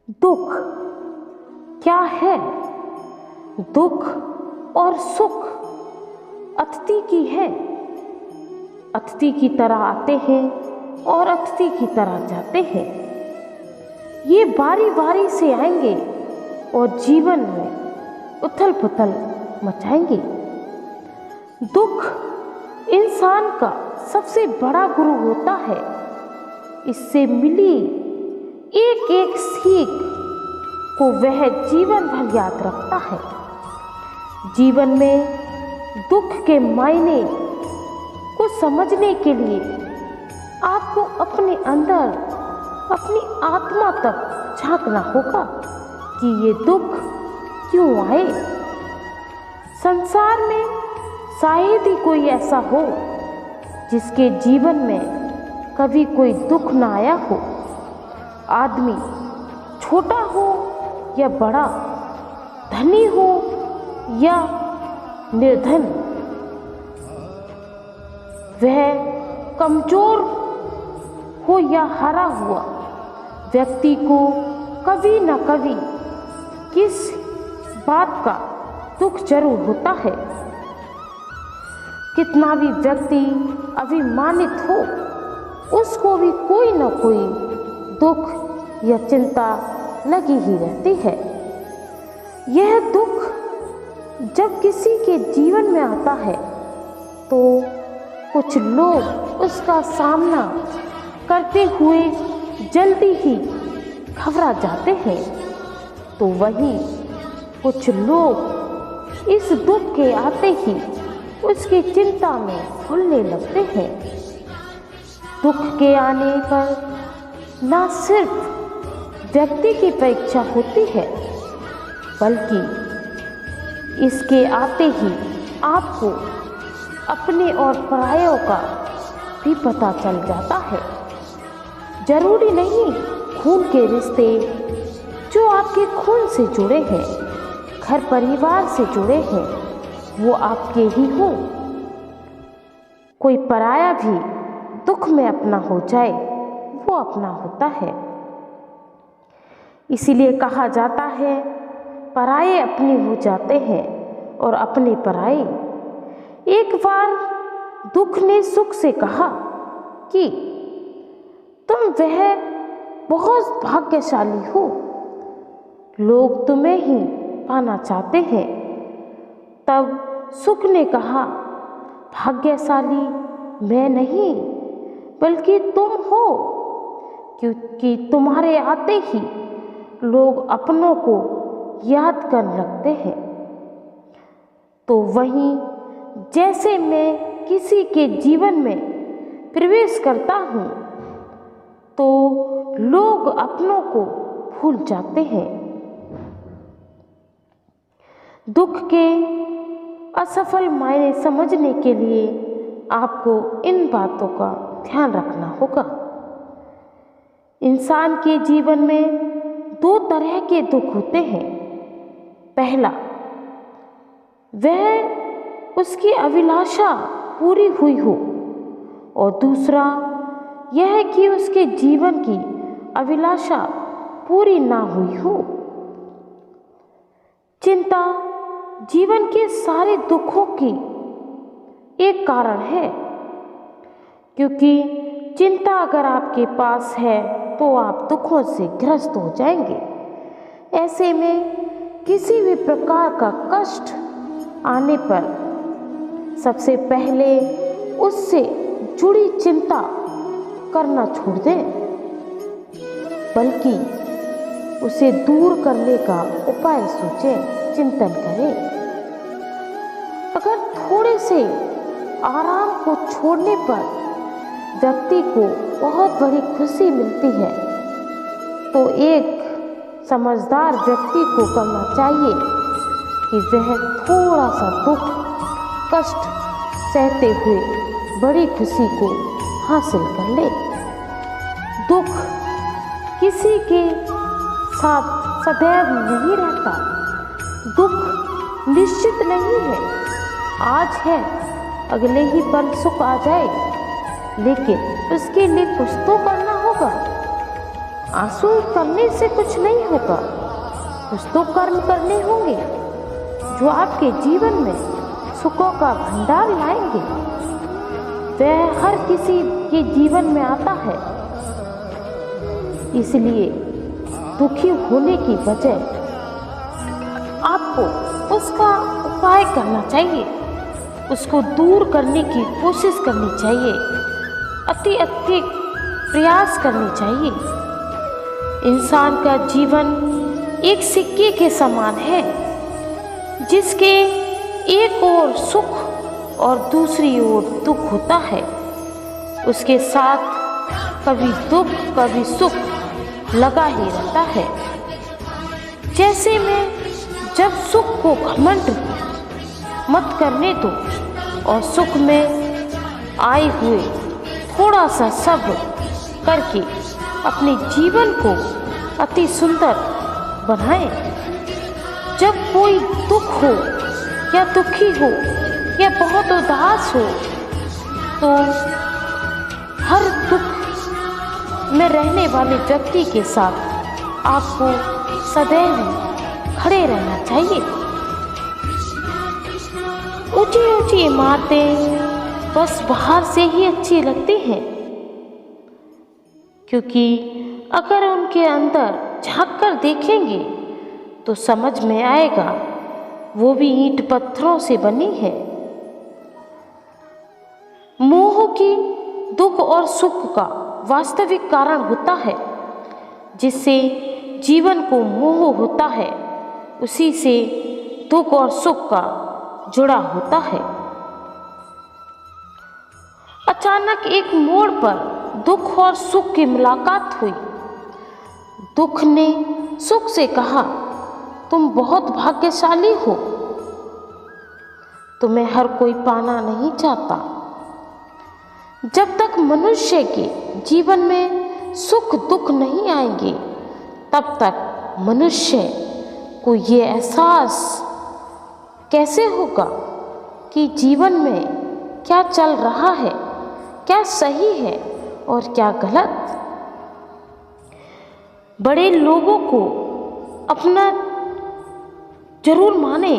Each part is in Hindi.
दुख क्या है? दुख और सुख अतिथि की है। अतिथि की तरह आते हैं और अतिथि की तरह जाते हैं। ये बारी बारी से आएंगे और जीवन में उथल पुथल मचाएंगे। दुख इंसान का सबसे बड़ा गुरु होता है। इससे मिली एक एक सीख को वह जीवन भर याद रखता है। जीवन में दुख के मायने को समझने के लिए आपको अपने अंदर, अपनी आत्मा तक झांकना होगा कि ये दुख क्यों आए। संसार में शायद ही कोई ऐसा हो जिसके जीवन में कभी कोई दुख ना आया हो। आदमी छोटा हो या बड़ा, धनी हो या निर्धन, वह कमजोर हो या हारा हुआ, व्यक्ति को कभी न कभी किस बात का दुख जरूर होता है। कितना भी व्यक्ति अभिमानित हो, उसको भी कोई न कोई दुख या चिंता लगी ही रहती है। यह दुख जब किसी के जीवन में आता है तो कुछ लोग उसका सामना करते हुए जल्दी ही घबरा जाते हैं, तो वहीं कुछ लोग इस दुख के आते ही उसकी चिंता में भूलने लगते हैं। दुख के आने पर न सिर्फ व्यक्ति की परीक्षा होती है, बल्कि इसके आते ही आपको अपने और परायों का भी पता चल जाता है। जरूरी नहीं खून के रिश्ते जो आपके खून से जुड़े हैं, घर परिवार से जुड़े हैं, वो आपके ही हो। कोई पराया भी दुख में अपना हो जाए, वो अपना होता है। इसीलिए कहा जाता है, पराये अपने हो जाते हैं और अपने पराये। एक बार दुख ने सुख से कहा कि तुम वह बहुत भाग्यशाली हो, लोग तुम्हें ही पाना चाहते हैं। तब सुख ने कहा, भाग्यशाली मैं नहीं बल्कि तुम हो, क्योंकि तुम्हारे आते ही लोग अपनों को याद करने लगते हैं। तो वहीं जैसे मैं किसी के जीवन में प्रवेश करता हूँ तो लोग अपनों को भूल जाते हैं। दुख के असफल मायने समझने के लिए आपको इन बातों का ध्यान रखना होगा। इंसान के जीवन में दो तरह के दुख होते हैं। पहला, वह उसकी अभिलाषा पूरी हुई हो, और दूसरा यह कि उसके जीवन की अभिलाषा पूरी ना हुई हो। चिंता जीवन के सारे दुखों की एक कारण है, क्योंकि चिंता अगर आपके पास है तो आप दुखों से ग्रस्त हो जाएंगे। ऐसे में किसी भी प्रकार का कष्ट आने पर सबसे पहले उससे जुड़ी चिंता करना छोड़ दें, बल्कि उसे दूर करने का उपाय सोचें, चिंतन करें। अगर थोड़े से आराम को छोड़ने पर व्यक्ति को बहुत बड़ी खुशी मिलती है, तो एक समझदार व्यक्ति को करना चाहिए कि वह थोड़ा सा दुख कष्ट सहते हुए बड़ी खुशी को हासिल कर ले। दुख किसी के साथ सदैव नहीं रहता। दुख निश्चित नहीं है, आज है अगले ही पल सुख आ जाए, लेकिन उसके लिए कुछ तो करना होगा। आंसू करने से कुछ नहीं होगा, कुछ तो कर्म करने होंगे जो आपके जीवन में सुखों का भंडार लाएंगे। वह हर किसी के जीवन में आता है, इसलिए दुखी होने की बजाय आपको उसका उपाय करना चाहिए, उसको दूर करने की कोशिश करनी चाहिए, अति प्रयास करने चाहिए। इंसान का जीवन एक सिक्के के समान है, जिसके एक ओर सुख और दूसरी ओर दुख होता है। उसके साथ कभी दुख कभी सुख लगा ही रहता है। जैसे में जब सुख को घमंड मत करने दो और सुख में आए हुए थोड़ा सा सब्र करके अपने जीवन को अति सुंदर बनाएं। जब कोई दुख हो या दुखी हो या बहुत उदास हो तो हर दुख में रहने वाले व्यक्ति के साथ आपको सदैव खड़े रहना चाहिए। ऊंची ऊंची इमारतें बस बाहर से ही अच्छी लगती हैं, क्योंकि अगर उनके अंदर झांक कर देखेंगे तो समझ में आएगा वो भी ईंट पत्थरों से बनी है। मोह की दुख और सुख का वास्तविक कारण होता है, जिससे जीवन को मोह होता है उसी से दुख और सुख का जुड़ा होता है। अचानक एक मोड़ पर दुख और सुख की मुलाकात हुई। दुख ने सुख से कहा, तुम बहुत भाग्यशाली हो, तुम्हें हर कोई पाना नहीं चाहता। जब तक मनुष्य के जीवन में सुख दुख नहीं आएंगे तब तक मनुष्य को ये एहसास कैसे होगा कि जीवन में क्या चल रहा है, क्या सही है और क्या गलत। बड़े लोगों को अपना जरूर माने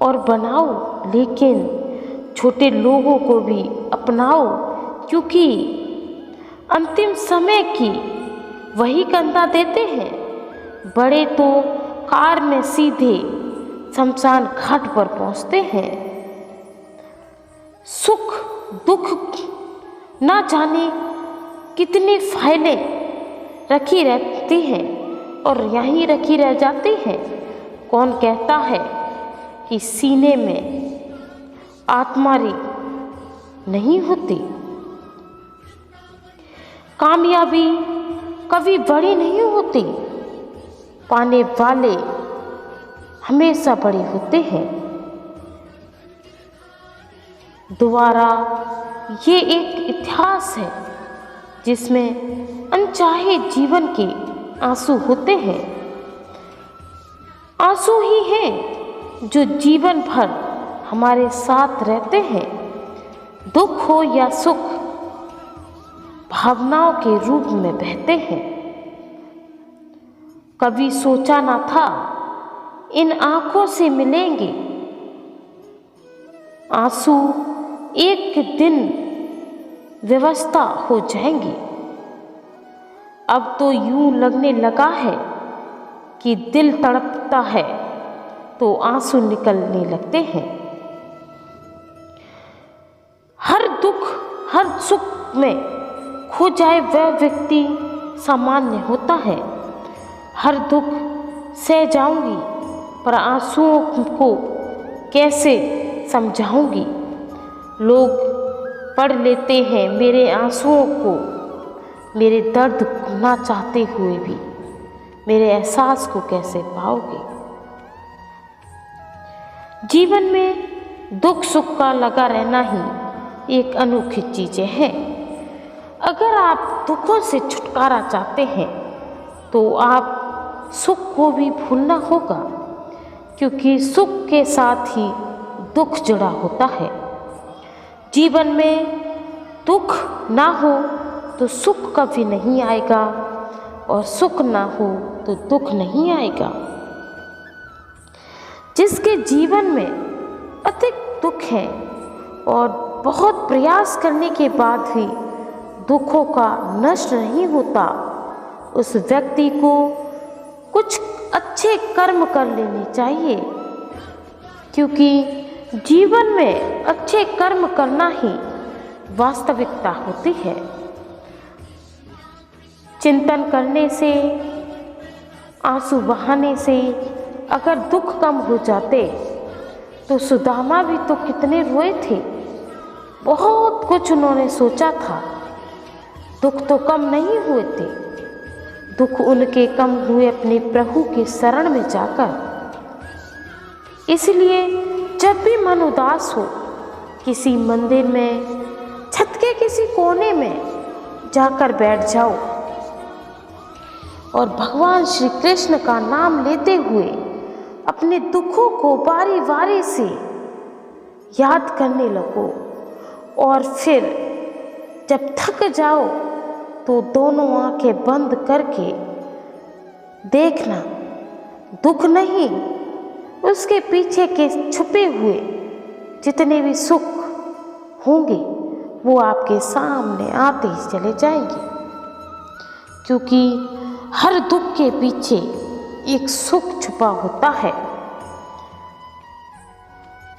और बनाओ, लेकिन छोटे लोगों को भी अपनाओ, क्योंकि अंतिम समय की वही कंधा देते हैं। बड़े तो कार में सीधे शमशान घाट पर पहुंचते हैं। सुख दुख ना जाने कितनी फाइलें रखी रहती हैं और यहीं रखी रह जाती हैं। कौन कहता है कि सीने में आत्मारी नहीं होती। कामयाबी कभी बड़ी नहीं होती, पाने वाले हमेशा बड़े होते हैं। दोबारा ये एक इतिहास है जिसमें अनचाहे जीवन के आंसू होते हैं। आंसू ही हैं जो जीवन भर हमारे साथ रहते हैं। दुख हो या सुख भावनाओं के रूप में बहते हैं। कभी सोचा ना था इन आंखों से मिलेंगे आंसू, एक दिन व्यवस्था हो जाएंगी। अब तो यूं लगने लगा है कि दिल तड़पता है तो आंसू निकलने लगते हैं। हर दुख हर सुख में खो जाए वह व्यक्ति सामान्य होता है। हर दुख सह जाऊंगी पर आंसुओं को कैसे समझाऊंगी। लोग पढ़ लेते हैं मेरे आंसुओं को, मेरे दर्द ना चाहते हुए भी मेरे एहसास को कैसे पाओगे। जीवन में दुख सुख का लगा रहना ही एक अनोखी चीजें हैं। अगर आप दुखों से छुटकारा चाहते हैं तो आप सुख को भी भूलना होगा, क्योंकि सुख के साथ ही दुख जुड़ा होता है। जीवन में दुख ना हो तो सुख कभी नहीं आएगा। और सुख ना हो तो दुख नहीं आएगा। जिसके जीवन में अधिक दुख है और बहुत प्रयास करने के बाद भी दुखों का नष्ट नहीं होता, उस व्यक्ति को कुछ अच्छे कर्म कर लेने चाहिए, क्योंकि जीवन में अच्छे कर्म करना ही वास्तविकता होती है। चिंतन करने से, आंसू बहाने से अगर दुख कम हो जाते तो सुदामा भी तो कितने रोए थे। बहुत कुछ उन्होंने सोचा था, दुख तो कम नहीं हुए थे। दुख उनके कम हुए अपने प्रभु के शरण में जाकर। इसलिए जब भी मन उदास हो, किसी मंदिर में, छत के किसी कोने में जाकर बैठ जाओ और भगवान श्री कृष्ण का नाम लेते हुए अपने दुखों को बारी बारी से याद करने लगो। और फिर जब थक जाओ तो दोनों आंखें बंद करके देखना, दुख नहीं, उसके पीछे के छुपे हुए जितने भी सुख होंगे वो आपके सामने आते ही चले जाएंगे, क्योंकि हर दुख के पीछे एक सुख छुपा होता है।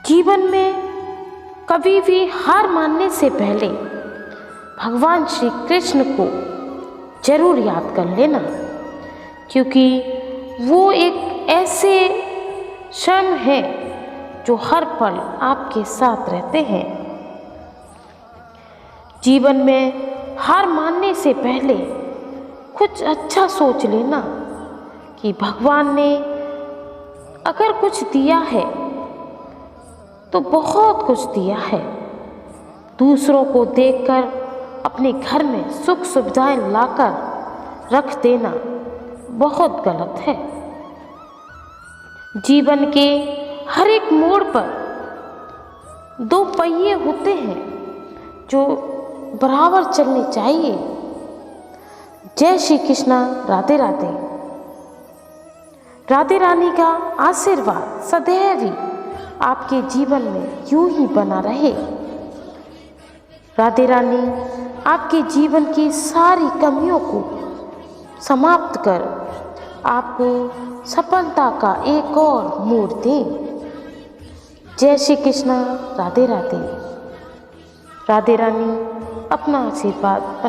जीवन में कभी भी हार मानने से पहले भगवान श्री कृष्ण को जरूर याद कर लेना, क्योंकि वो एक ऐसे क्षण है जो हर पल आपके साथ रहते हैं। जीवन में हार मानने से पहले कुछ अच्छा सोच लेना कि भगवान ने अगर कुछ दिया है तो बहुत कुछ दिया है। दूसरों को देखकर अपने घर में सुख सुविधाएं लाकर रख देना बहुत गलत है। जीवन के हर एक मोड़ पर दो पहिए होते हैं जो बराबर चलने चाहिए। जय श्री कृष्णा। राधे राधे। राधे रानी का आशीर्वाद सदैव ही आपके जीवन में यूं ही बना रहे। राधे रानी आपके जीवन की सारी कमियों को समाप्त कर आपको सफलता का एक और मोड़ दें। जय श्री कृष्णा। राधे राधे। राधे रानी अपना आशीर्वाद